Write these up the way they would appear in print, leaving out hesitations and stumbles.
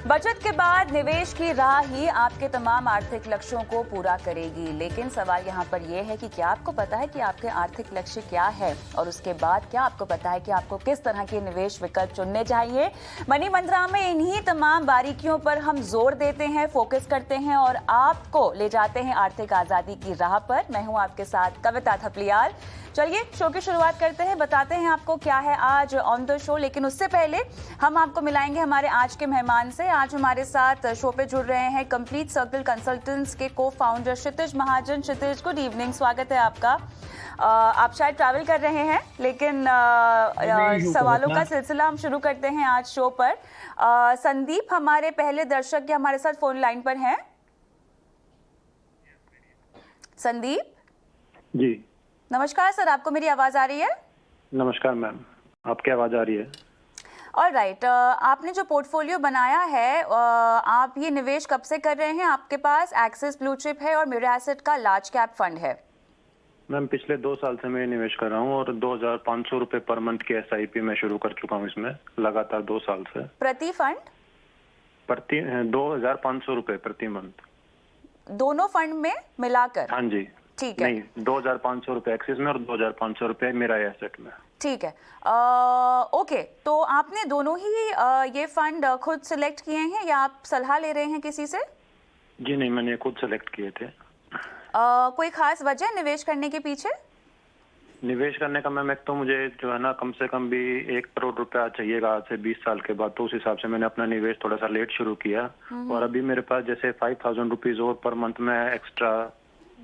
बचत के बाद निवेश की राह ही आपके तमाम आर्थिक लक्ष्यों को पूरा करेगी। लेकिन सवाल यहाँ पर यह है कि क्या आपको पता है कि आपके आर्थिक लक्ष्य क्या है, और उसके बाद क्या आपको पता है कि आपको किस तरह के निवेश विकल्प चुनने चाहिए। मनी मंत्रा में इन्हीं तमाम बारीकियों पर हम जोर देते हैं, फोकस करते हैं और आपको ले जाते हैं आर्थिक आजादी की राह पर। मैं हूँ आपके साथ कविता थपलियाल। चलिए शो की शुरुआत करते हैं, बताते हैं आपको क्या है आज ऑन द शो। लेकिन उससे पहले हम आपको मिलाएंगे हमारे आज के मेहमान से। आज हमारे साथ शो पे जुड़ रहे हैं कंप्लीट सर्कल कंसल्टेंट्स के को फाउंडर क्षितिज महाजन। क्षितिज, गुड इवनिंग, स्वागत है आपका। आप शायद ट्रैवल कर रहे हैं, लेकिन सवालों का सिलसिला हम शुरू करते हैं आज शो पर। संदीप हमारे पहले दर्शक के हमारे साथ फोन लाइन पर हैं। संदीप जी नमस्कार सर, आपको मेरी आवाज आ रही है? नमस्कार मैम, आपकी आवाज आ रही है? ऑलराइट, आपने जो पोर्टफोलियो बनाया है, आप ये निवेश कब से कर रहे हैं? आपके पास एक्सिस ब्लू चिप है और मिरर एसेट का लार्ज कैप फंड है। मैम पिछले 2 साल से मैं निवेश कर रहा हूँ और 2500 रुपए पर मंथ की SIP मैं शुरू कर चुका हूँ इसमें लगातार 2 साल से। प्रति फंड? प्रति 2500 रुपए प्रति मंथ, दोनों फंड में मिलाकर? हाँ जी। ठीक है, नहीं, 2500 रुपए एक्सिस में और 2500 रुपए मेरा एसेट में। ठीक है। ओके, तो आपने दोनों ही ये फंड खुद सिलेक्ट किए हैं या आप सलाह ले रहे हैं किसी से? जी नहीं, मैंने खुद सेलेक्ट किए थे। कोई खास वजह निवेश करने के पीछे? निवेश करने का मैम, एक तो मुझे जो है ना कम से कम भी 1 करोड़ रुपया चाहिएगा आज से 20 साल के बाद, तो उस हिसाब से मैंने अपना निवेश थोड़ा सा लेट शुरू किया। और अभी मेरे पास जैसे 5000 रुपीज और पर मंथ में एक्स्ट्रा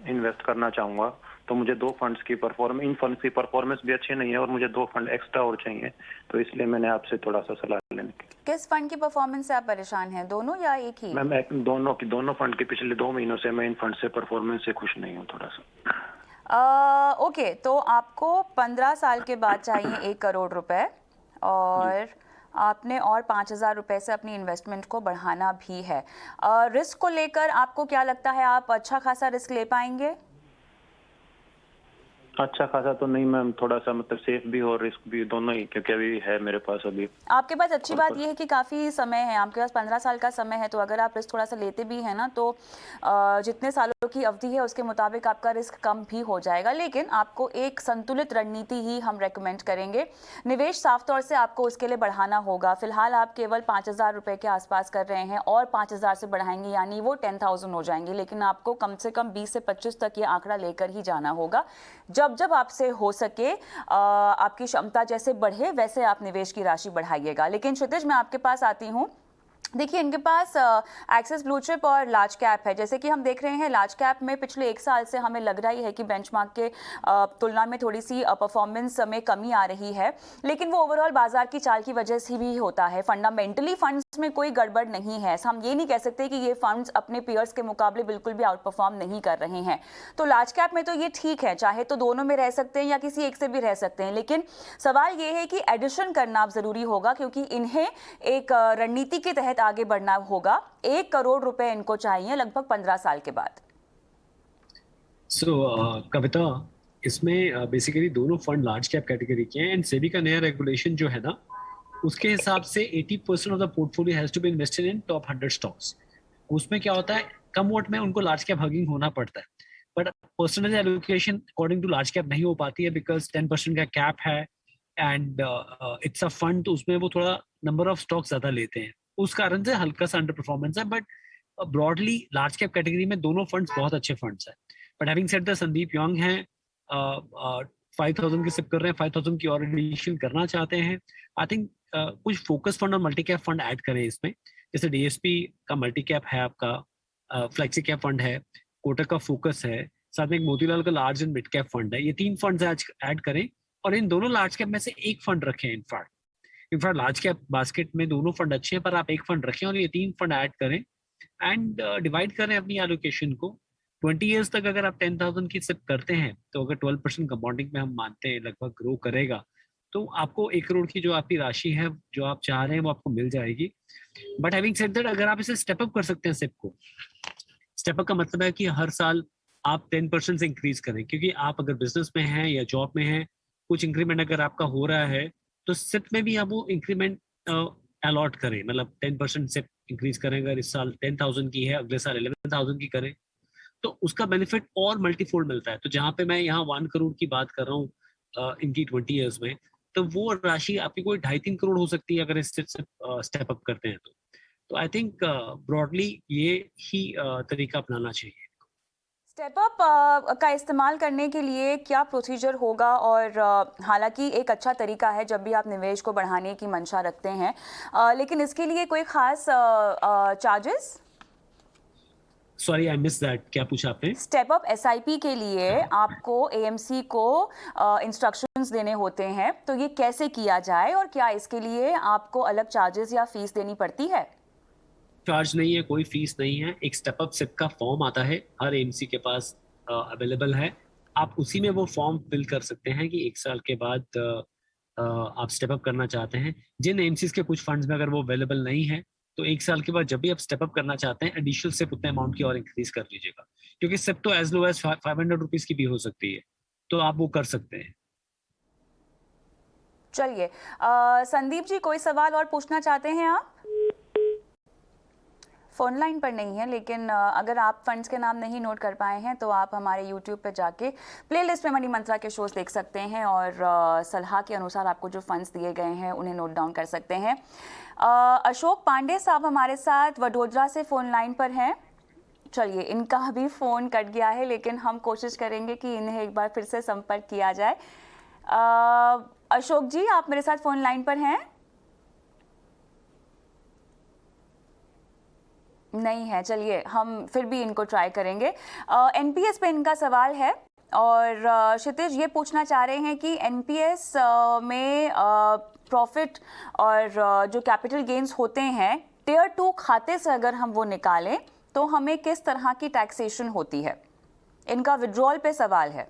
इन्वेस्ट करना चाहूंगा, तो मुझे 2 फंड्स की परफॉर्मेंस, इन फंड्स की परफॉर्मेंस भी अच्छी नहीं है और मुझे 2 फंड एक्स्ट्रा और चाहिए, तो इसलिए मैंने आपसे थोड़ा सा सलाह लेने की। किस फंड की परफॉर्मेंस से आप परेशान हैं, दोनों या एक ही? मैम दोनों फंड की पिछले 2 महीनों से मैं इन फंड से परफॉर्मेंस से खुश नहीं हूँ थोड़ा सा। ओके, तो आपको 15 साल के बाद चाहिए 1 करोड़ रुपए और आपने और 5000 रुपए से अपनी इन्वेस्टमेंट को बढ़ाना भी है। रिस्क को लेकर आपको क्या लगता है, आप अच्छा खासा रिस्क ले पाएंगे? अच्छा खासा तो नहीं मैम, थोड़ा सा मतलब सेफ भी और रिस्क भी दोनों ही, क्योंकि अभी है मेरे पास अभी। आपके पास अच्छी बात यह है कि काफ़ी समय है, आपके पास 15 साल का समय है, तो अगर आप रिस्क थोड़ा सा लेते भी हैं ना, तो जितने सालों की अवधि है उसके मुताबिक आपका रिस्क कम भी हो जाएगा। लेकिन आपको एक संतुलित रणनीति ही हम रेकमेंड करेंगे। निवेश साफ तौर से आपको उसके लिए बढ़ाना होगा। फिलहाल आप केवल 5000 रुपये के आसपास कर रहे हैं और 5000 से बढ़ाएंगे यानी वो 10,000 हो जाएंगे। लेकिन आपको कम से कम 20 से 25 तक ये आंकड़ा लेकर ही जाना होगा। जब आपसे हो सके, आपकी क्षमता जैसे बढ़े वैसे आप निवेश की राशि बढ़ाइएगा। लेकिन क्षितिज, मैं आपके पास आती हूँ। देखिए, इनके पास एक्सिस ब्लू चिप और लार्ज कैप है। जैसे कि हम देख रहे हैं, लार्ज कैप में पिछले 1 साल से हमें लग रहा ही है कि बेंचमार्क के तुलना में थोड़ी सी परफॉर्मेंस में कमी आ रही है, लेकिन वो ओवरऑल बाजार की चाल की वजह से भी होता है। फंडामेंटली फंड्स में कोई गड़बड़ नहीं है। हम ये नहीं कह सकते कि ये फंड्स अपने पीयर्स के मुकाबले बिल्कुल भी आउट परफॉर्म नहीं कर रहे हैं। तो लार्ज कैप में तो ये ठीक है, चाहे तो दोनों में रह सकते हैं या किसी एक से भी रह सकते हैं। लेकिन सवाल ये है कि एडिशन करना जरूरी होगा, क्योंकि इन्हें एक रणनीति के तहत आगे बढ़ना होगा। 1 करोड़ रुपए इनको चाहिए लगभग 15 साल के बाद। कविता, इसमें बेसिकली दोनों फंड लार्ज कैप कैटेगरी के हैं एंड सेबी का नया रेगुलेशन जो है ना, उसके हिसाब से 80% of the portfolio has to be invested in top 100 stocks. उसमें क्या होता है, कम वोट में उनको लार्ज कैप हगिंग होना पड़ता है, but personal allocation according to large cap नहीं हो पाती है बिकॉज 10% का कैप है एंड इट्स अ फंड, तो उसमें वो थोड़ा नंबर ऑफ स्टॉक ज्यादा लेते हैं, उस कारण से हल्का सा अंडर परफॉर्मेंस है। But broadly large cap category में दोनों फंड्स बहुत अच्छे फंड्स हैं। But having said that, Sandeep young हैं, 5000 की सिप कर रहे हैं, 5000 की और एडिशन करना चाहते हैं। आई थिंक कुछ फोकस फंड और मल्टी कैप फंड ऐड करें इसमें। जैसे DSP का मल्टी कैप है आपका, फ्लेक्सी कैप फंड है, कोटक का फोकस है, साथ में एक मोतीलाल का large and mid cap fund है। ये 3 फंड्स आज ऐड करें और इन दोनों लार्ज कैप में से एक फंड रखें। इनफैक्ट लार्ज कैप बास्केट में दोनों फंड अच्छे हैं, पर आप एक फंड रखें और ये 3 फंड ऐड करें एंड डिवाइड करें अपनी एलोकेशन को। 20 इयर्स तक अगर आप 10,000 की सिप करते हैं, तो अगर 12% कंपाउंडिंग में हम मानते हैं लगभग ग्रो करेगा, तो आपको 1 करोड़ की जो आपकी राशि है जो आप चाह रहे हैं वो आपको मिल जाएगी। बट हैविंग सेड दैट, अगर आप इसे स्टेप अप कर सकते हैं सिप को, स्टेप अप का मतलब है कि हर साल आप 10% से इंक्रीज करें, क्योंकि आप अगर बिजनेस में हैं या जॉब में हैं, कुछ इंक्रीमेंट अगर आपका हो रहा है, तो सिप में भी आप वो इंक्रीमेंट अलॉट करें, मतलब 10% सिप इंक्रीज करें, अगर इस साल 10,000 की है, अगले साल 11,000 की करें, तो उसका बेनिफिट और मल्टीफोल्ड मिलता है। तो जहाँ पे मैं यहाँ 1 करोड़ की बात कर रहा हूँ इनकी 20 ईयर्स में, तो वो राशि आपकी कोई 2.5-3 करोड़ हो सकती है अगर इससे स्टेप अप करते हैं तो आई थिंक ब्रॉडली ये ही तरीका अपनाना चाहिए। स्टेप अप का इस्तेमाल करने के लिए क्या प्रोसीजर होगा? और हालांकि एक अच्छा तरीका है जब भी आप निवेश को बढ़ाने की मंशा रखते हैं, लेकिन इसके लिए कोई खास charges? Sorry I miss that, क्या पूछा आपने? स्टेप अप एसआईपी के लिए आपको एएमसी को इंस्ट्रक्शंस देने होते हैं, तो ये कैसे किया जाए और क्या इसके लिए आपको अलग चार्जेस या फीस देनी पड़ती है? चार्ज नहीं है, कोई फीस नहीं है। एक स्टेप अप सिप का फॉर्म आता है, हर एएमसी के पास अवेलेबल है। आप उसी में वो फॉर्म फिल कर सकते हैं कि 1 साल के बाद आप स्टेप अप करना चाहते हैं। जिन एएमसीज के कुछ फंड्स में अगर वो अवेलेबल नहीं है, तो 1 साल के बाद जब भी आप स्टेप अप करना चाहते हैं, एडिशनल सिप उतने अमाउंट की और इंक्रीज कर लीजिएगा, क्योंकि सिप तो एज लो एज 500 रुपीज की भी हो सकती है, तो आप वो कर सकते हैं। चलिए, संदीप जी, कोई सवाल और पूछना चाहते हैं आप? फ़ोन लाइन पर नहीं है, लेकिन अगर आप फंड्स के नाम नहीं नोट कर पाए हैं तो आप हमारे यूट्यूब पर जाके प्लेलिस्ट में मनी मंत्रा के शोज देख सकते हैं और सलाह के अनुसार आपको जो फंड्स दिए गए हैं उन्हें नोट डाउन कर सकते हैं। अशोक पांडे साहब हमारे साथ वडोदरा से फ़ोन लाइन पर हैं। चलिए, इनका भी फ़ोन कट गया है, लेकिन हम कोशिश करेंगे कि इन्हें एक बार फिर से संपर्क किया जाए। अशोक जी, आप मेरे साथ फ़ोन लाइन पर हैं? नहीं है। चलिए, हम फिर भी इनको ट्राई करेंगे। एनपीएस पे इनका सवाल है और क्षितिज ये पूछना चाह रहे हैं कि एनपीएस में प्रॉफिट और जो कैपिटल गेन्स होते हैं, टियर 2 खाते से अगर हम वो निकालें तो हमें किस तरह की टैक्सेशन होती है? इनका विड्रॉल पे सवाल है।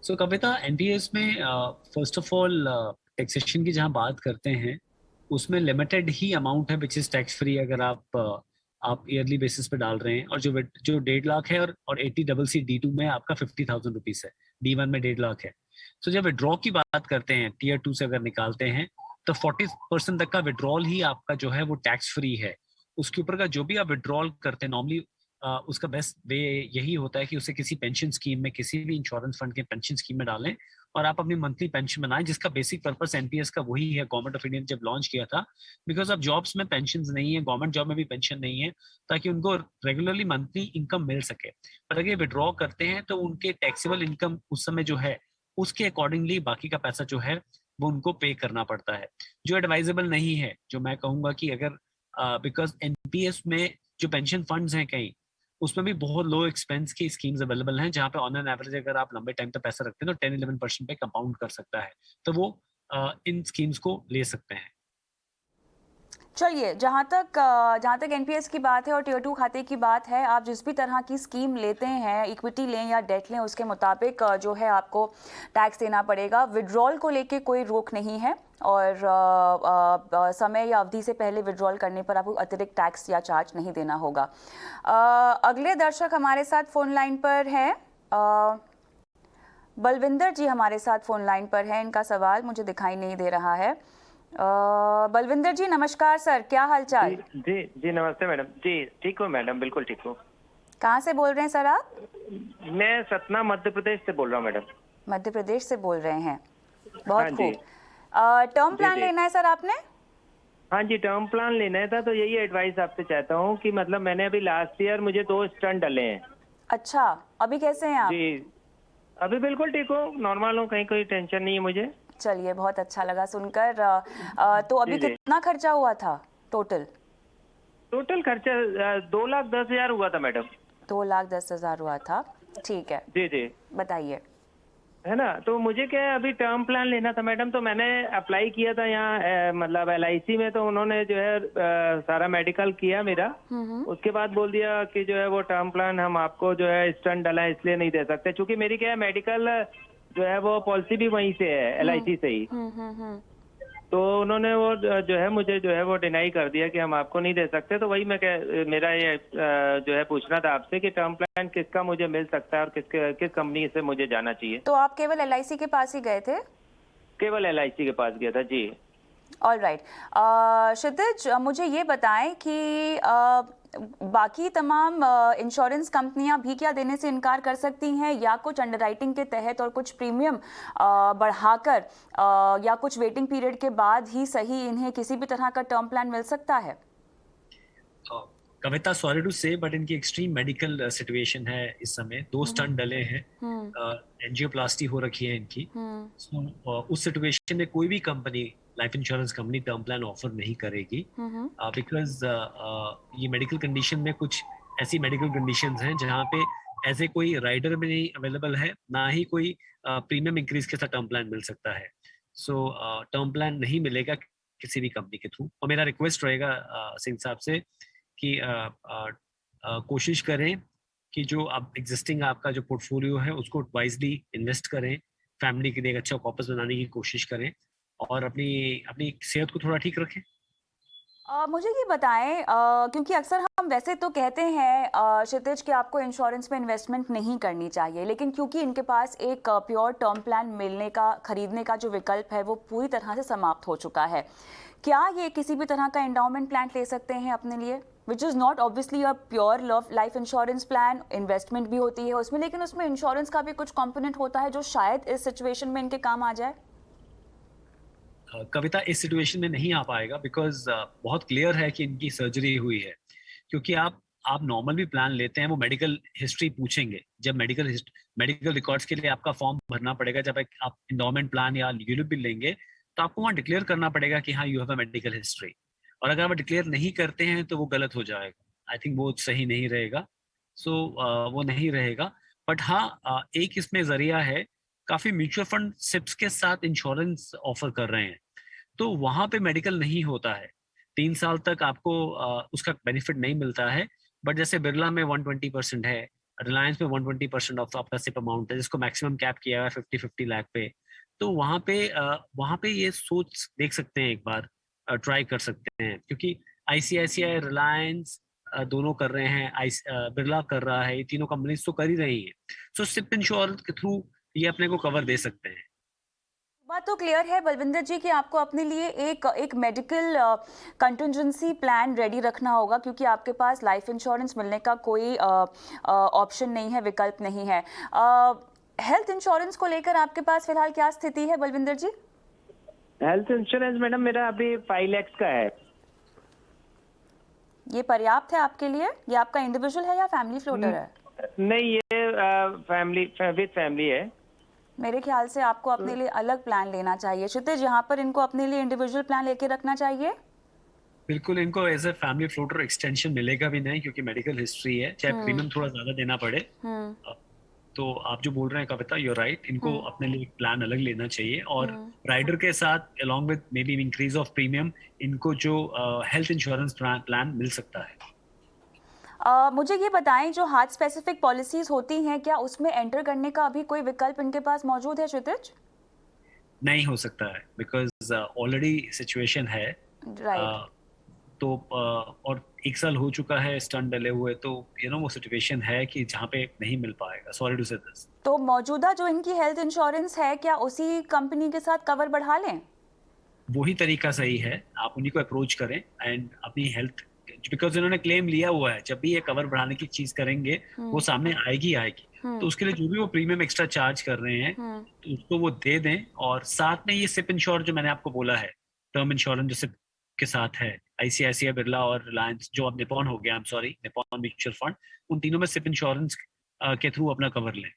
सो कविता, एनपीएस में फर्स्ट ऑफ ऑल टैक्सेशन की जहां बात करते हैं, उसमें लिमिटेड ही अमाउंट है विच इज टैक्स फ्री अगर आप ईयरली बेसिस पे डाल रहे हैं, और जो 1.5 लाख है और 80CC D2 में आपका 50,000 रुपीज है, D1 में 1.5 लाख है। तो जब विड्रॉ की बात करते हैं, टीयर 2 से अगर निकालते हैं, तो 40% तक का विड्रॉल ही आपका जो है वो टैक्स फ्री है। उसके ऊपर का जो भी आप विड्रॉल करते हैं, नॉर्मली उसका बेस्ट वे यही होता है कि उसे किसी पेंशन स्कीम में, किसी भी इंश्योरेंस फंड के पेंशन स्कीम में डालें और आप अपनी मंथली पेंशन बनाएं, जिसका बेसिक पर्पस एनपीएस का वही है। गवर्नमेंट ऑफ इंडिया ने जब लॉन्च किया था, बिकॉज अब जॉब्स में पेंशन नहीं है, गवर्नमेंट जॉब में भी पेंशन नहीं है, ताकि उनको रेगुलरली मंथली इनकम मिल सके। पर अगर विड्रॉ करते हैं तो उनके टैक्सेबल इनकम उस समय जो है उसके अकॉर्डिंगली बाकी का पैसा जो है वो उनको पे करना पड़ता है, जो एडवाइजेबल नहीं है। जो मैं कहूंगा कि अगर बिकॉज एनपीएस में जो पेंशन फंड्स हैं कहीं, उसमें भी बहुत लो एक्सपेंस की स्कीम्स अवेलेबल हैं, जहां पे ऑन एन एवरेज अगर आप लंबे टाइम तक पैसा रखते हैं तो 10-11% पे कंपाउंड कर सकता है, तो वो इन स्कीम्स को ले सकते हैं। चलिए, जहाँ तक एनपीएस की बात है और टियर 2 खाते की बात है, आप जिस भी तरह की स्कीम लेते हैं, इक्विटी लें या डेट लें, उसके मुताबिक जो है आपको टैक्स देना पड़ेगा। विड्रॉल को लेके कोई रोक नहीं है और समय या अवधि से पहले विड्रॉल करने पर आपको अतिरिक्त टैक्स या चार्ज नहीं देना होगा। अगले दर्शक हमारे साथ फ़ोन लाइन पर हैं। बलविंदर जी हमारे साथ फ़ोन लाइन पर हैं। इनका सवाल मुझे दिखाई नहीं दे रहा है। बलविंदर जी, नमस्कार सर, क्या हालचाल? जी नमस्ते मैडम जी। ठीक हो मैडम? बिल्कुल ठीक हो। कहाँ से बोल रहे हैं सर आप? मैं सतना मध्य प्रदेश से बोल रहा हूँ मैडम। मध्य प्रदेश से बोल रहे हैं, बहुत हाँ खूब। जी। टर्म प्लान जी। लेना है सर आपने? हाँ जी, टर्म प्लान लेना था, तो यही एडवाइस आपसे चाहता हूँ कि मतलब मैंने अभी लास्ट ईयर मुझे 2 स्टंट डले हैं। अच्छा, अभी कैसे हैं आप? जी, अभी बिल्कुल ठीक हो, नॉर्मल हो, कहीं कोई टेंशन नहीं है मुझे। चलिए, बहुत अच्छा लगा सुनकर। तो अभी जी। कितना खर्चा हुआ था टोटल? टोटल खर्चा 2,10,000 हुआ था मैडम। 2,10,000 हुआ था, ठीक है। जी बताइए। है ना, तो मुझे क्या है, अभी टर्म प्लान लेना था मैडम, तो मैंने अप्लाई किया था यहाँ मतलब LIC में, तो उन्होंने जो है सारा मेडिकल किया मेरा। उसके बाद बोल दिया कि जो है वो टर्म प्लान हम आपको जो है स्टंट डला है इसलिए नहीं दे सकते, क्योंकि मेरी क्या है मेडिकल जो है वो पॉलिसी भी वहीं से है, LIC से ही। तो उन्होंने वो जो है मुझे जो है वो डिनाई कर दिया कि हम आपको नहीं दे सकते। तो वही मेरा ये जो है पूछना था आपसे कि टर्म प्लान किसका मुझे मिल सकता है और किस कंपनी से मुझे जाना चाहिए। तो आप केवल LIC के पास ही गए थे? केवल LIC के पास गया था जी। All right. क्षितिज, मुझे ये बताएं कि बाकी तमाम इंश्योरेंस कंपनियां भी क्या देने से इनकार कर सकती हैं, या कुछ अंडरराइटिंग के तहत और कुछ प्रीमियम बढ़ाकर या कुछ वेटिंग पीरियड के बाद ही सही इन्हें किसी भी तरह का टर्म प्लान मिल सकता है? कविता, सॉरी टू से बट इनकी एक्सट्रीम मेडिकल सिचुएशन है इस समय। 2 स्टंट डले हैं, एंजियोप्लास्टी हो रखी है इनकी। उस सिचुएशन में कोई भी company, life insurance company, term plan offer नहीं करेगी, बिकॉज ये मेडिकल कंडीशन में कुछ ऐसी मेडिकल कंडीशंस हैं जहाँ पे ऐसे कोई राइडर में नहीं अवेलेबल है, ना ही कोई प्रीमियम इंक्रीज के साथ टर्म प्लान मिल सकता है। सो टर्म प्लान नहीं मिलेगा किसी भी कंपनी के थ्रू। और मेरा रिक्वेस्ट रहेगा सिंह साहब से कि कोशिश करें कि जो अब एग्जिस्टिंग आपका जो पोर्टफोलियो है उसको वाइजली इन्वेस्ट करें, फैमिली के लिए एक अच्छा कॉर्पस बनाने की कोशिश करें और अपनी अपनी सेहत को थोड़ा ठीक रखें। मुझे ये बताएं, क्योंकि अक्सर हम वैसे तो कहते हैं क्षितिज कि आपको इंश्योरेंस में इन्वेस्टमेंट नहीं करनी चाहिए, लेकिन क्योंकि इनके पास एक प्योर टर्म प्लान मिलने का, खरीदने का जो विकल्प है वो पूरी तरह से समाप्त हो चुका है, क्या ये किसी भी तरह का एंडाउमेंट प्लान ले सकते हैं अपने लिए, which is not obviously a pure life insurance plan? Investment भी होती है उसमें, लेकिन उसमें इंश्योरेंस का भी कुछ कॉम्पोनेंट होता है जो शायद इस सिचुएशन में इनके काम आ जाए। कविता, इस सिचुएशन में नहीं आ पाएगा बिकॉज बहुत क्लियर है कि इनकी सर्जरी हुई है। क्योंकि आप नॉर्मल भी प्लान लेते हैं, वो मेडिकल हिस्ट्री पूछेंगे। जब मेडिकल रिकॉर्ड्स के लिए आपका फॉर्म भरना पड़ेगा, जब आप एंडोमेंट प्लान या यूलिप भी लेंगे तो आपको वहाँ डिक्लेयर करना पड़ेगा कि हाँ, you have a medical history. और अगर आप डिक्लेयर नहीं करते हैं तो वो गलत हो जाएगा। आई थिंक वो सही नहीं रहेगा। सो वो नहीं रहेगा। बट हाँ, एक इसमें जरिया है, काफी म्यूचुअल फंड सिप्स के साथ इंश्योरेंस ऑफर कर रहे हैं, तो वहां पे मेडिकल नहीं होता है। 3 साल तक आपको उसका बेनिफिट नहीं मिलता है। बट जैसे बिरला में 120% है, रिलायंस में 120% ऑफ आपका सिप अमाउंट है, जिसको मैक्सिमम कैप किया है 50-50 लाख पे। तो वहां पे ये सोच देख सकते हैं, एक बार ट्राई कर सकते हैं। क्योंकि आईसीआईसीआई, रिलायंस दोनों कर रहे हैं, बिरला कर रहा है, ये तीनों कंपनीज तो कर ही रही हैं। सो सिप इंश्योरेंस के थ्रू ये अपने को कवर दे सकते हैं। बात तो क्लियर है बलविंदर जी कि आपको अपने लिए एक मेडिकल कंटिजेंसी प्लान रेडी रखना होगा, क्योंकि आपके पास लाइफ इंश्योरेंस मिलने का कोई ऑप्शन नहीं है, विकल्प नहीं है। हेल्थ इंश्योरेंस को लेकर आपके पास फिलहाल क्या स्थिति है बलविंदर जी? हेल्थ इंश्योरेंस मैडम मेरा अभी 5 लाख का है। ये पर्याप्त है आपके लिए? ये आपका इंडिविजुअल है या फैमिली फ्लोटर है? नहीं, ये विद फैमिली है। मेरे ख्याल से आपको अपने लिए अलग प्लान लेना चाहिए क्षितिज। यहाँ पर इनको अपने लिए इंडिविजुअल प्लान लेके रखना चाहिए। बिल्कुल, इनको as a family floater extension मिलेगा भी नहीं, क्योंकि मेडिकल हिस्ट्री है, चाहे प्रीमियम थोड़ा ज्यादा देना पड़े। तो आप जो बोल रहे हैं कविता, यू राइट, इनको अपने लिए एक प्लान अलग लेना चाहिए। और राइडर के साथ along with may be increase of premium, इनको जो हेल्थ इंश्योरेंस प्लान मिल सकता है। मुझे ये बताएं, जो हार्ट स्पेसिफिक पॉलिसीज होती हैं, क्या उसमें एंटर करने का अभी कोई विकल्प इनके पास मौजूद है क्षितिज? नहीं हो सकता है, बिकॉज ऑलरेडी सिचुएशन है। राइट। तो और 1 साल हो चुका है स्टंट डले हुए, तो वो सिचुएशन है कि जहाँ पे नहीं मिल पाएगा। सॉरी टू से दिस। तो मौजूदा जो इनकी हेल्थ इंश्योरेंस है, क्या उसी कंपनी के साथ कवर बढ़ा लें? वही तरीका सही है, आप उन्हीं को अप्रोच करें एंड अपनी हेल्थ, बिकॉज इन्होंने क्लेम लिया हुआ है, जब भी ये कवर बढ़ाने की चीज करेंगे वो सामने आएगी। तो उसके लिए जो भी वो प्रीमियम एक्स्ट्रा चार्ज कर रहे हैं तो उसको वो दे दें। और साथ में ये सिप इंश्योर जो मैंने आपको बोला है, टर्म इंश्योरेंस जो सिप के साथ है, आईसीआईसीआई, बिरला और रिलायंस, जो अब निपॉन हो गया, I am sorry, Nippon mutual fund, उन तीनों में सिप इंश्योरेंस के थ्रू अपना कवर लें।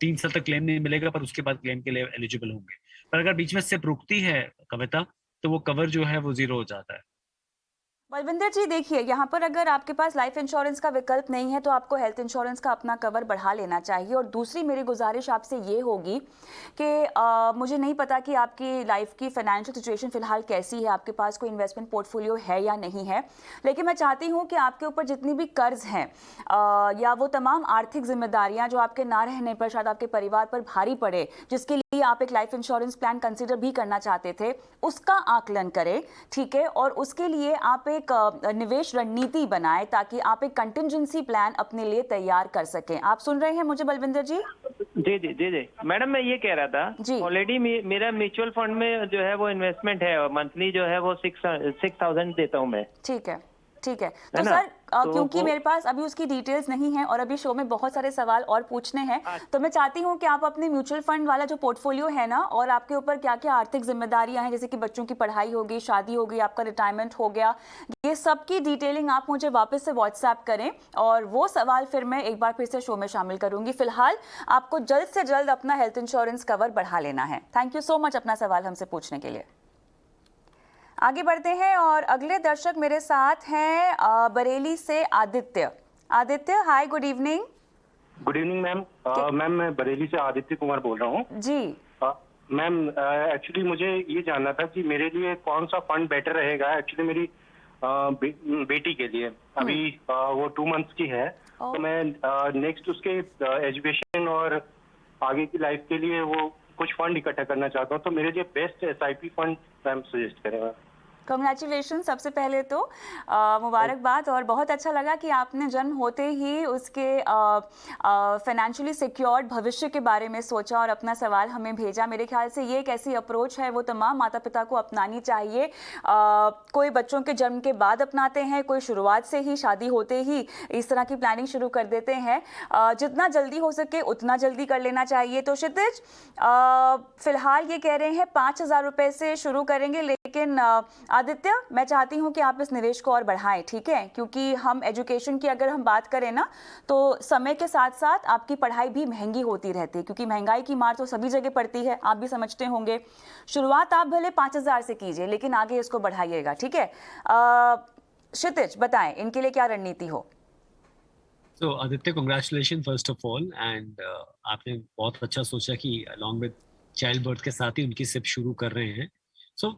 3 साल तक क्लेम नहीं मिलेगा, पर उसके बाद क्लेम के लिए एलिजिबल होंगे। पर अगर बीच में सिप रुकती है कविता, तो वो कवर जो है वो 0 हो जाता है। बलविंदर जी देखिए, यहाँ पर अगर आपके पास लाइफ इंश्योरेंस का विकल्प नहीं है तो आपको हेल्थ इंश्योरेंस का अपना कवर बढ़ा लेना चाहिए। और दूसरी मेरी गुजारिश आपसे ये होगी कि मुझे नहीं पता कि आपकी लाइफ की फाइनेंशियल सिचुएशन फ़िलहाल कैसी है, आपके पास कोई इन्वेस्टमेंट पोर्टफोलियो है या नहीं है, लेकिन मैं चाहती हूँ कि आपके ऊपर जितनी भी कर्ज हैं या वो तमाम आर्थिक जिम्मेदारियाँ जो आपके ना रहने पर शायद आपके परिवार पर भारी पड़े, जिसके लिए आप एक लाइफ इंश्योरेंस प्लान कंसिडर भी करना चाहते थे, उसका आकलन करें, ठीक है? और उसके लिए आप एक निवेश रणनीति बनाएं ताकि आप एक कंटिंजेंसी प्लान अपने लिए तैयार कर सकें। आप सुन रहे हैं मुझे बलविंदर जी? जी जी जी जी मैडम, मैं ये कह रहा जी। था, ऑलरेडी मेरा म्यूचुअल फंड में जो है वो इन्वेस्टमेंट है, और मंथली जो है वो 6,000 देता हूँ मैं। ठीक है, ठीक है। तो ना? सर तो क्योंकि वो- मेरे पास अभी उसकी डिटेल्स नहीं है और अभी शो में बहुत सारे सवाल और पूछने हैं, तो मैं चाहती हूँ कि आप अपने म्यूचुअल फंड वाला जो पोर्टफोलियो है ना, और आपके ऊपर क्या क्या आर्थिक जिम्मेदारियां हैं, जैसे कि बच्चों की पढ़ाई होगी, शादी होगी, आपका रिटायरमेंट हो गया, ये सब की डिटेलिंग आप मुझे वापस से व्हाट्सएप करें और वो सवाल फिर मैं एक बार फिर से शो में शामिल करूंगी। फिलहाल आपको जल्द से जल्द अपना हेल्थ इंश्योरेंस कवर बढ़ा लेना है। थैंक यू सो मच अपना सवाल हमसे पूछने के लिए। आगे बढ़ते हैं और अगले दर्शक मेरे साथ हैं बरेली से Aditya. Aditya, hi, good evening. Good evening ma'am. Ma'am मैं बरेली से आदित्य कुमार बोल रहा हूँ। जी मैम, एक्चुअली मुझे ये जानना था कि मेरे लिए कौन सा फंड बेटर रहेगा। एक्चुअली मेरी बेटी के लिए अभी वो 2 मंथ्स की है, तो मैं नेक्स्ट उसके एजुकेशन और आगे की लाइफ के लिए वो कुछ फंड इकट्ठा करना चाहता हूँ, तो मेरे लिए best SIP fund ma'am suggest करें। कंग्रेचुलेशन सबसे पहले तो, मुबारकबाद, और बहुत अच्छा लगा कि आपने जन्म होते ही उसके फाइनेंशियली सिक्योर्ड भविष्य के बारे में सोचा और अपना सवाल हमें भेजा। मेरे ख्याल से ये एक ऐसी अप्रोच है वो तमाम माता पिता को अपनानी चाहिए। कोई बच्चों के जन्म के बाद अपनाते हैं, कोई शुरुआत से ही शादी होते ही इस तरह की प्लानिंग शुरू कर देते हैं। जितना जल्दी हो सके उतना जल्दी कर लेना चाहिए। तो क्षितिज फिलहाल ये कह रहे हैं 5,000 रुपये से शुरू करेंगे, लेकिन आदित्य मैं चाहती हूं कि आप इस निवेश को और बढ़ाएं, ठीक है? क्योंकि हम एजुकेशन की अगर हम बात करें ना, तो समय के साथ साथ आपकी पढ़ाई भी महंगी होती रहती है, क्योंकि महंगाई की मार तो सभी जगह पड़ती है, आप भी समझते होंगे। शुरुआत आप भले 5,000 से कीजिए, लेकिन आगे इसको बढ़ाइएगा, ठीक है? क्षितिज बताएं इनके लिए क्या रणनीति हो। तो Aditya, congratulation first of all, and आपने बहुत अच्छा सोचा कि अलॉन्ग विद चाइल्ड बर्थ के साथ ही उनकी सिप शुरू कर रहे हैं। सो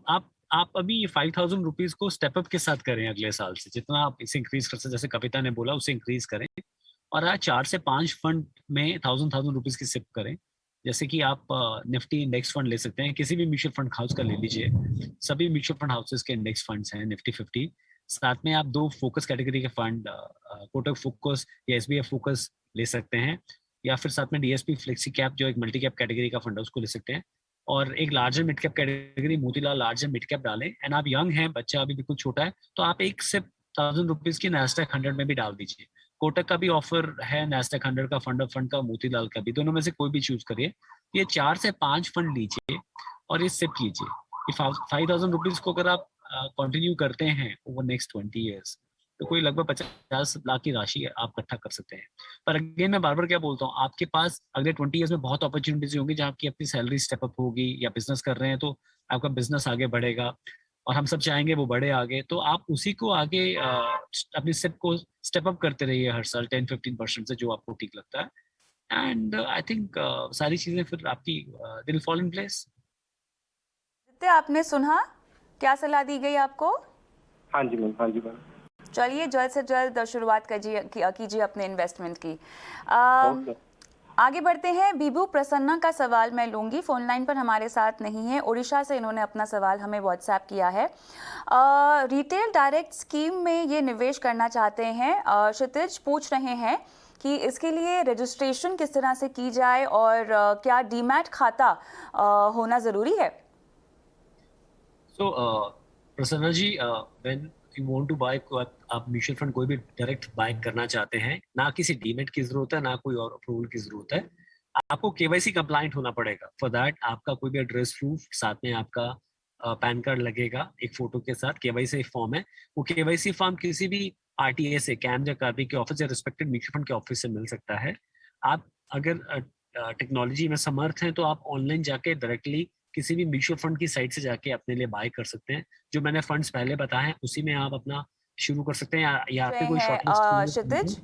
आप अभी 5,000 रुपीज को स्टेप अप के साथ करें अगले साल से, जितना आप इसे इंक्रीज कर सकते, जैसे कविता ने बोला उसे इंक्रीज करें, और आज 4 से 5 फंड में 1,000 रुपीज की सिप करें। जैसे कि आप निफ्टी इंडेक्स फंड ले सकते हैं, किसी भी म्यूचुअल फंड हाउस का ले लीजिए, सभी म्यूचुअल फंड हाउसेस के इंडेक्स फंड्स हैं निफ्टी 50। साथ में आप 2 फोकस कैटेगरी के फंड, कोटक फोकस या SBI फोकस ले सकते हैं, या फिर साथ में DSP फ्लेक्सी कैप जो एक मल्टी कैप कैटेगरी का फंड है उसको ले सकते हैं, और एक larger mid cap category Motilal larger mid cap डालें। एंड आप यंग हैं, बच्चा अभी बिल्कुल छोटा है, तो आप एक से 1,000 रुपीज की NASDAQ 100 में भी डाल दीजिए। कोटक का भी ऑफर है, NASDAQ 100 का फंड, ऑफ फंड का, मोतीलाल का भी, दोनों में से कोई भी चूज करिए। ये 4 से 5 फंड लीजिए और ये सिप कीजिए। 5,000 रुपीज को अगर आप कंटिन्यू करते हैं ओवर नेक्स्ट 20 ईयर्स, तो कोई लगभग 50 लाख की राशि आप इकट्ठा कर सकते हैं। पर अगेन मैं बार बार क्या बोलता हूँ, आपके पास अगले 20 ईयर्स में बहुत अपॉर्चुनिटीज होंगी जहाँ आपकी अपनी सैलरी स्टेप अप होगी, या बिजनेस कर रहे हैं तो आपका बिजनेस आगे बढ़ेगा, और हम सब चाहेंगे वो बढ़े आगे। तो आप उसी को आगे अपनी सिप को स्टेप अप करते रहिए हर साल 10-15% से, जो आपको ठीक लगता है। एंड आई थिंक सारी चीजें फिर आपकी विल फॉल इन प्लेस। आपने सुना क्या सलाह दी गई आपको? हाँ जी मैम, हाँ जी मैम। चलिए जल्द से जल्द शुरुआत कीजिए अपने इन्वेस्टमेंट की। आगे बढ़ते हैं। बीबू प्रसन्ना का सवाल मैं लूंगी, फोन लाइन पर हमारे साथ नहीं है, उड़ीसा से इन्होंने अपना सवाल हमें व्हाट्सएप किया है। रिटेल डायरेक्ट स्कीम में ये निवेश करना चाहते हैं। क्षितिज पूछ रहे हैं कि इसके लिए रजिस्ट्रेशन किस तरह से की जाए और क्या डीमैट खाता होना ज़रूरी है? So, Prasanna ji, when you want to buy, आप म्यूचुअल फंड कोई भी डायरेक्ट बाय करना चाहते हैं, ना किसी डीमेट की जरूरत है, ना कोई और अप्रूवल की जरूरत है। आपको KYC कंप्लाइंट होना पड़ेगा। फॉर दैट आपका कोई भी एड्रेस प्रूफ, साथ में आपका पैन कार्ड लगेगा एक फोटो के साथ। KYC फॉर्म है, वो KYC फॉर्म किसी भी RTA से, कैम या कार्बी के ऑफिस या रिस्पेक्टेड म्यूचुअल फंड के ऑफिस से मिल सकता है। आप अगर टेक्नोलॉजी में समर्थ हैं तो आप ऑनलाइन जाके डायरेक्टली किसी भी म्यूचुअल फंड की साइट से जाके अपने लिए बाय कर सकते हैं। जो मैंने फंड्स पहले बताए हैं उसी में आप अपना शुरू कर सकते हैं, या आपके कोई क्षितिज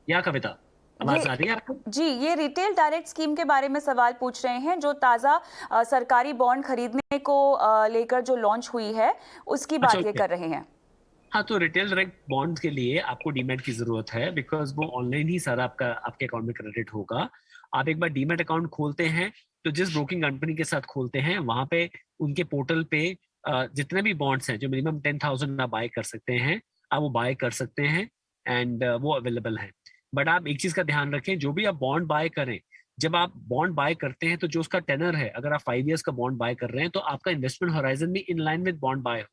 या कविता, आवाज आ रही है आपको? जी, ये रिटेल डायरेक्ट स्कीम के बारे में सवाल पूछ रहे हैं, जो ताज़ा सरकारी बॉन्ड खरीदने को लेकर जो लॉन्च हुई है उसकी बात ये कर रहे हैं। हाँ, तो रिटेल डायरेक्ट बॉन्ड के लिए आपको डीमैट की जरूरत है, बिकॉज वो ऑनलाइन ही सारा आपके अकाउंट में क्रेडिट होगा। आप एक बार डीमैट अकाउंट खोलते हैं तो जिस ब्रोकिंग कंपनी के साथ खोलते हैं वहां पे उनके पोर्टल पे जितने भी बॉन्ड्स हैं जो मिनिमम 10,000 आप बाय कर सकते हैं, आप वो बाय कर सकते हैं एंड वो अवेलेबल है। बट आप एक चीज का ध्यान रखें, जो भी आप बॉन्ड बाय करें, जब आप बॉन्ड बाय करते हैं तो जो उसका टेनर है, अगर आप 5 ईयर्स का बॉन्ड बाय कर रहे हैं तो आपका इन्वेस्टमेंट होराइजन भी in line with bond by हो,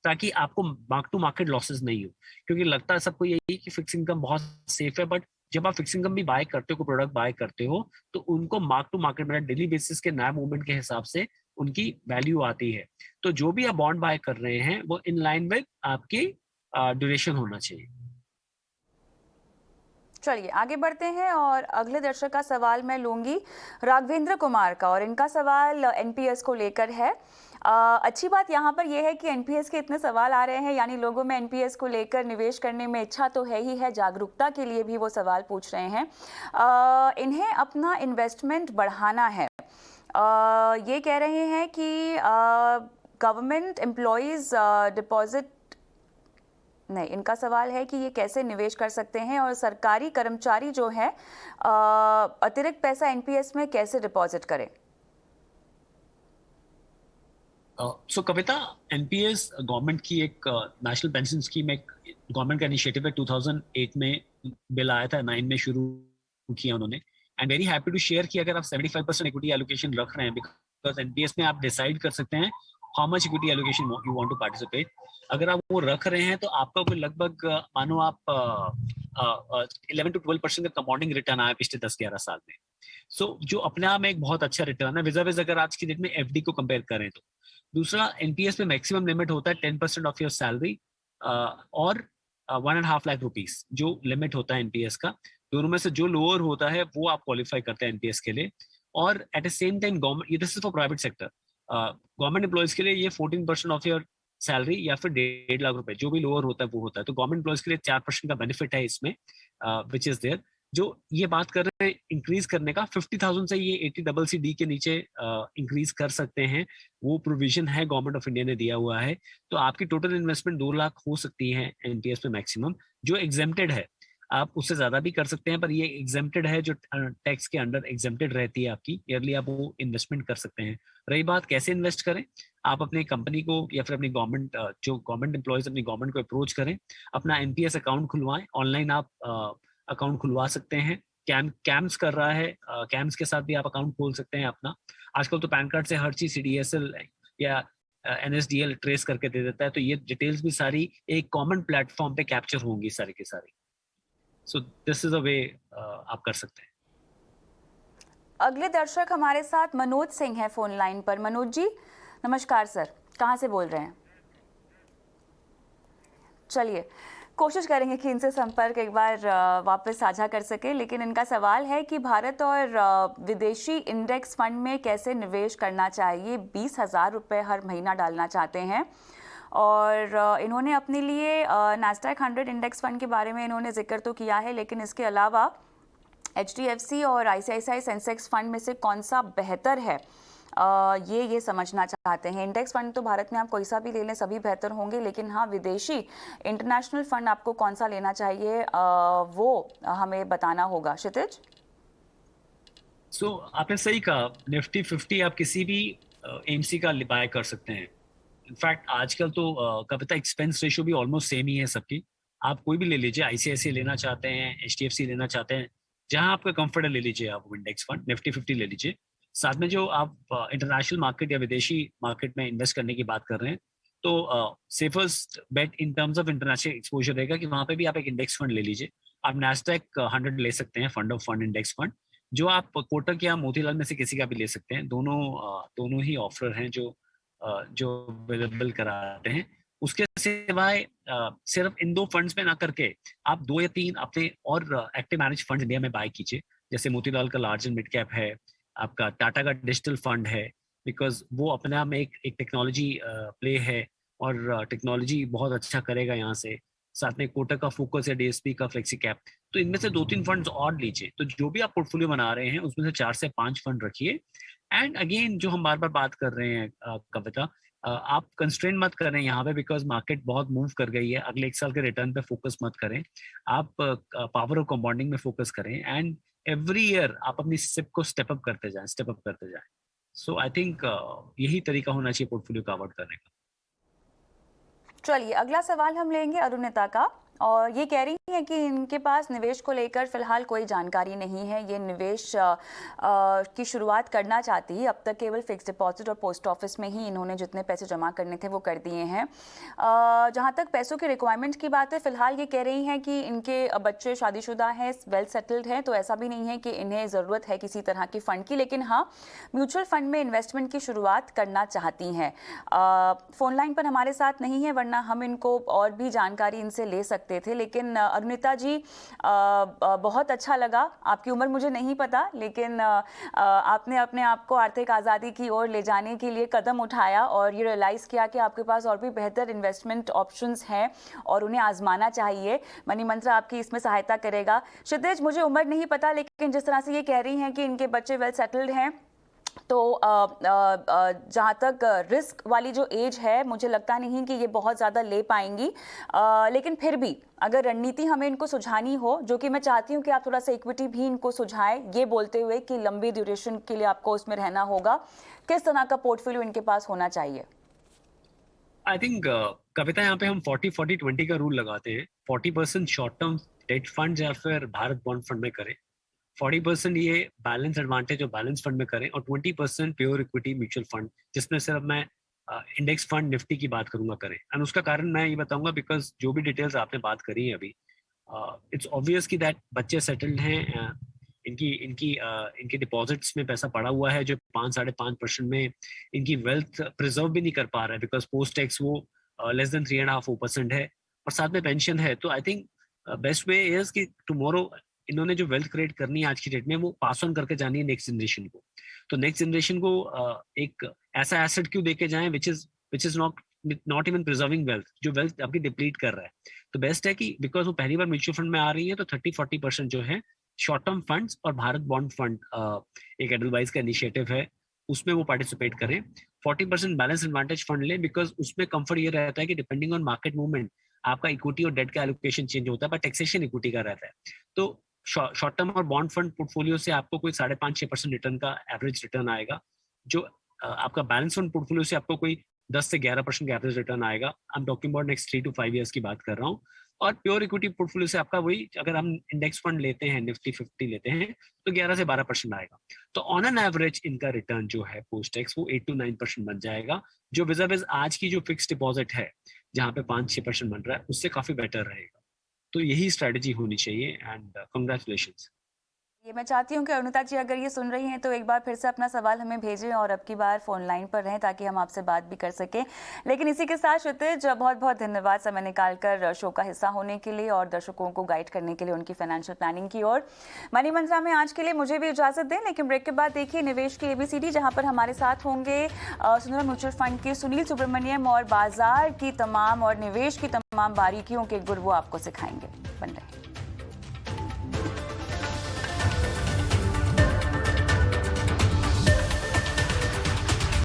ताकि आपको मार्क टू मार्केट लॉसेस नहीं हो। क्योंकि लगता है सबको यही कि फिक्स इनकम बहुत सेफ है, बट जब आप फिक्स इनकम भी बाय करते हो, कोई प्रोडक्ट बाय करते हो, तो उनको मार्क टू मार्केट मतलब डेली बेसिस के नया मूवमेंट के हिसाब से उनकी वैल्यू आती है। तो जो भी आप बॉन्ड बाय कर रहे हैं वो इन लाइन विद आपकी ड्यूरेशन होना चाहिए। चलिए आगे बढ़ते हैं और अगले दर्शक का सवाल मैं लूंगी राघवेंद्र कुमार का, और इनका सवाल एनपीएस को लेकर है। अच्छी बात यहाँ पर यह है कि एनपीएस के इतने सवाल आ रहे हैं, यानी लोगों में एनपीएस को लेकर निवेश करने में इच्छा तो है ही है, जागरूकता के लिए भी वो सवाल पूछ रहे हैं। इन्हें अपना इन्वेस्टमेंट बढ़ाना है। ये कह रहे हैं कि गवर्नमेंट एम्प्लॉयज़ डिपॉजिट नहीं, इनका सवाल है कि ये कैसे निवेश कर सकते हैं और सरकारी कर्मचारी जो है अतिरिक्त पैसा एनपीएस में कैसे डिपॉजिट करें। सो कविता, एनपीएस गवर्नमेंट की एक नेशनल पेंशन स्कीम, एक गवर्नमेंट का इनिशिएटिव है। 2008 में बिल आया था, 9 में शुरू किया उन्होंने। And very happy to share कि अगर आप 75% इक्विटी एलोकेशन रख रहे हैं, बिकॉज एनपीएस में आप डिसाइड कर सकते हैं how much equity allocation you want to participate. अगर आप वो रख रहे हैं तो आपका कोई लगभग मानो आप 11 to 12% का कंपाउंडिंग रिटर्न आया पिछले 10-11 साल में। सो जो अपने आप में एक बहुत अच्छा रिटर्न है, विज़ अगर आज की डेट में एफडी को कंपेयर करें तो। दूसरा, एनपीएस में मैक्सिमम लिमिट होता है 10% ऑफ योर सैलरी और 1.5 लाख रुपीस जो लिमिट होता है एनपीएस का। दोनों में से जो लोअर होता है वो आप क्वालिफाई करते हैं एनपीएस के लिए। और at the same time government, this is for private sector, government employees के लिए ये 14% ऑफ योर सैलरी या फिर 1.5 लाख रुपए, जो भी लोअर होता है वो होता है। तो गवर्नमेंट एम्प्लॉयज के लिए 4% का बेनिफिट है इसमें, विच इज देयर। जो ये बात कर रहे हैं इंक्रीज करने का, 50,000 से ये 80CCD के नीचे इंक्रीज कर सकते हैं, वो प्रोविजन है गवर्नमेंट ऑफ इंडिया ने दिया हुआ है। तो आपकी टोटल इन्वेस्टमेंट 2 लाख हो सकती है एनपीएस में मैक्सिमम, जो एग्जेम्प्टेड है। आप उससे ज्यादा भी कर सकते हैं, पर ये एग्जेम्प्टेड है, जो टैक्स के अंडर एग्जेम्प्टेड रहती है आपकी ईयरली, आप वो इन्वेस्टमेंट कर सकते हैं। रही बात कैसे इन्वेस्ट करें, आप अपने कंपनी को या फिर अपनी गवर्नमेंट, जो गवर्नमेंट एम्प्लॉयज अपनी गवर्नमेंट को अप्रोच करें, अपना एनपीएस अकाउंट खुलवाएं। ऑनलाइन आप अकाउंट खुलवा सकते हैं। कैम्स कर रहा है, कैम्स के साथ भी आप अकाउंट खोल सकते हैं अपना। आजकल तो पैन कार्ड से हर चीज सीडीएसएल या एनएसडीएल ट्रेस करके दे देता है, तो ये डिटेल्स भी सारी एक कॉमन प्लेटफॉर्म पे कैप्चर होंगी सारी की सारी। सो दिस इज अ वे आप कर सकते हैं। अगले दर्शक हमारे साथ मनोज सिंह है फोन लाइन पर। मनोज जी नमस्कार सर, कहाँ से बोल रहे हैं? चलिए कोशिश करेंगे कि इनसे संपर्क एक बार वापस साझा कर सके, लेकिन इनका सवाल है कि भारत और विदेशी इंडेक्स फंड में कैसे निवेश करना चाहिए। 20,000 रुपये हर महीना डालना चाहते हैं और इन्होंने अपने लिए नैस्डैक 100 इंडेक्स फंड के बारे में इन्होंने जिक्र तो किया है, लेकिन इसके अलावा एचडीएफसी और आईसीआईसीआई सेंसेक्स फंड में से कौन सा बेहतर है, ये समझना चाहते हैं। इंडेक्स फंड तो भारत में आप कोई सा भी ले लें सभी बेहतर होंगे, लेकिन हाँ विदेशी इंटरनेशनल फंड आपको कौन सा लेना चाहिए वो हमें बताना होगा। क्षितिज। आपने सही कहा, निफ्टी 50 आप किसी भी एमसी का बाय कर सकते हैं। इनफैक्ट आजकल तो कविता एक्सपेंस रेशियो भी ऑलमोस्ट सेम ही है सबकी। आप कोई भी ले लीजिए, आईसीआईसीआई लेना चाहते हैं, एचडीएफसी लेना चाहते हैं, जहां आपका कंफर्ट है ले लीजिए आप इंडेक्स फंड, निफ्टी 50 ले लीजिए। साथ में जो आप इंटरनेशनल मार्केट या विदेशी मार्केट में इन्वेस्ट करने की बात कर रहे हैं, तो safest bet in terms of international exposure रहेगा कि वहां पे भी आप एक इंडेक्स फंड ले लीजिए। आप नैस्डैक 100 ले सकते हैं, fund of fund index fund, जो आप कोटक या मोतीलाल में से किसी का भी ले सकते हैं। दोनों ही ऑफर हैं जो अवेलेबल कराते हैं। उसके सिवाय सिर्फ इन 2 फंड्स में ना करके आप 2 या 3 अपने और एक्टिव मैनेज फंड इंडिया में बाय कीजिए। जैसे मोतीलाल का लार्ज एंड मिड कैप है, आपका टाटा का डिजिटल फंड है, बिकॉज वो अपने आप में एक टेक्नोलॉजी प्ले है और टेक्नोलॉजी बहुत अच्छा करेगा यहाँ से। साथ में कोटक का फोकस है, डीएसपी का फ्लेक्सी कैप। तो इनमें से 2-3 फंड्स और लीजिए। तो जो भी आप पोर्टफोलियो बना रहे हैं उसमें से 4 से 5 फंड रखिए। एंड अगेन जो हम बार बार बात कर रहे हैं कविता, आप कंस्ट्रेन मत करें यहाँ पे, बिकॉज मार्केट बहुत मूव कर गई है। अगले 1 साल के रिटर्न पे फोकस मत करें, आप पावर ऑफ कंपाउंडिंग में फोकस करें। एंड एवरी ईयर आप अपनी सिप को स्टेप अप करते जाएं। सो आई थिंक यही तरीका होना चाहिए पोर्टफोलियो कवर करने का। चलिए अगला सवाल हम लेंगे अरुणिता का, और ये कह रही हैं कि इनके पास निवेश को लेकर फिलहाल कोई जानकारी नहीं है। ये निवेश की शुरुआत करना चाहती है। अब तक केवल फिक्स डिपॉजिट और पोस्ट ऑफिस में ही इन्होंने जितने पैसे जमा करने थे वो कर दिए हैं। जहाँ तक पैसों की रिक्वायरमेंट की बात है, फिलहाल ये कह रही हैं कि इनके बच्चे शादीशुदा हैं, वेल सेटल्ड हैं, तो ऐसा भी नहीं है कि इन्हें ज़रूरत है किसी तरह की फ़ंड की, लेकिन हाँ म्यूचुअल फंड में इन्वेस्टमेंट की शुरुआत करना चाहती हैं। फ़ोन लाइन पर हमारे साथ नहीं है, वरना हम इनको और भी जानकारी इनसे ले सकते थे। लेकिन अरुणिता जी, बहुत अच्छा लगा। आपकी उम्र मुझे नहीं पता, लेकिन आपने अपने आप को आर्थिक आज़ादी की ओर ले जाने के लिए कदम उठाया और ये रियलाइज़ किया कि आपके पास और भी बेहतर इन्वेस्टमेंट ऑप्शंस हैं और उन्हें आजमाना चाहिए। मनी मंत्र आपकी इसमें सहायता करेगा। क्षितिज, मुझे उम्र नहीं पता, लेकिन जिस तरह से ये कह रही हैं कि इनके बच्चे वेल सेटल्ड हैं, तो जहाँ तक रिस्क वाली जो एज है, मुझे लगता नहीं कि ये बहुत ज़्यादा ले पाएंगी। लेकिन फिर भी अगर रणनीति हमें इनको सुझानी हो, जो कि मैं चाहती हूँ कि आप थोड़ा सा इक्विटी भी इनको सुझाएं, ये बोलते हुए कि लंबी ड्यूरेशन के लिए आपको उसमें रहना होगा, किस तरह का पोर्टफोलियो इनके पास होना चाहिए? आई थिंक कविता, यहाँ पे हम 40-40-20 का रूल लगाते हैं। 40% शॉर्ट टर्म डेट फंड या फिर भारत बॉन्ड फंड में करें, 40% ये बैलेंस एडवांटेज और बैलेंस फंड में करें, और 20% प्योर इक्विटी म्यूचुअल फंड, जिसमें सिर्फ मैं इंडेक्स फंड निफ्टी की बात करूंगा, करें। एंड उसका कारण मैं ये बताऊंगा, बिकॉज जो भी डिटेल्स आपने बात करी है अभी, इट्स ऑब्वियस कि दैट बच्चे सेटल्ड हैं, इनकी डिपॉजिट्स में पैसा पड़ा हुआ है जो 5-5.5% में इनकी वेल्थ प्रिजर्व भी नहीं कर पा रहा है, बिकॉज पोस्ट टैक्स वो लेस देन 3.5-4% है, और साथ में पेंशन है। तो I think best way is कि टुमारो इन्होंने जो वेल्थ क्रिएट करनी है आज की डेट में, वो पास ऑन करके जानी है नेक्स्ट जनरेशन को। तो नेक्स्ट जनरेशन को एक ऐसा एसेट क्यों देके जाएं which is not even preserving wealth, जो वेल्थ आपकी डिप्लीट कर रहा है। तो बेस्ट है कि बिकॉज वो पहली बार म्यूचुअल फंड में आ रही है, तो 30-40% जो है शॉर्ट टर्म फंड्स और भारत बॉन्ड फंड, एक एडलवाइज का इनिशिएटिव है, उसमें वो पार्टिसिपेट करें। 40% बैलेंस एडवांटेज फंड लें, बिकॉज उसमें कंफर्ट ये रहता है कि डिपेंडिंग ऑन मार्केट मूवमेंट आपका इक्विटी और डेट का एलोकेशन चेंज होता है, पर टैक्सेशन इक्विटी का रहता है। तो शॉर्ट टर्म और बॉन्ड फंड पोर्टफोलियो से आपको कोई 5.5-6% रिटर्न का एवरेज रिटर्न आएगा, जो आपका बैलेंस फंड पोर्टफोलियो से आपको कोई 10 से 11% का एवरेज रिटर्न आएगा। I am talking about next 3 to 5 years की बात कर रहा हूँ। और प्योर इक्विटी पोर्टफोलियो से आपका वही, अगर हम इंडेक्स फंड लेते हैं, निफ्टी 50 लेते हैं, तो 11 से 12% आएगा। तो ऑन एन एवरेज इनका रिटर्न जो है पोस्ट टैक्स, वो 8 to 9% बन जाएगा, जो विज़ आज की जो फिक्स डिपॉजिट है जहाँ पे 5-6% बन रहा है, उससे काफी बेटर रहेगा। तो यही स्ट्रेटजी होनी चाहिए, एंड कांग्रेचुलेशंस। ये मैं चाहती हूँ कि अरुणिता जी अगर ये सुन रही हैं तो एक बार फिर से अपना सवाल हमें भेजें और अब की बार फोन लाइन पर रहें, ताकि हम आपसे बात भी कर सकें। लेकिन इसी के साथ क्षितिज, बहुत बहुत धन्यवाद समय निकालकर शो का हिस्सा होने के लिए और दर्शकों को गाइड करने के लिए उनकी फाइनेंशियल प्लानिंग की ओर। मनी मंत्रा में आज के लिए मुझे भी इजाजत दें, लेकिन ब्रेक के बाद देखिए निवेश की ABCD, जहाँ पर हमारे साथ होंगे सुंदरम म्यूचुअल फंड के सुनील सुब्रमण्यम, और बाजार की तमाम और निवेश की तमाम बारीकियों के गुर वो आपको सिखाएंगे। बन रहे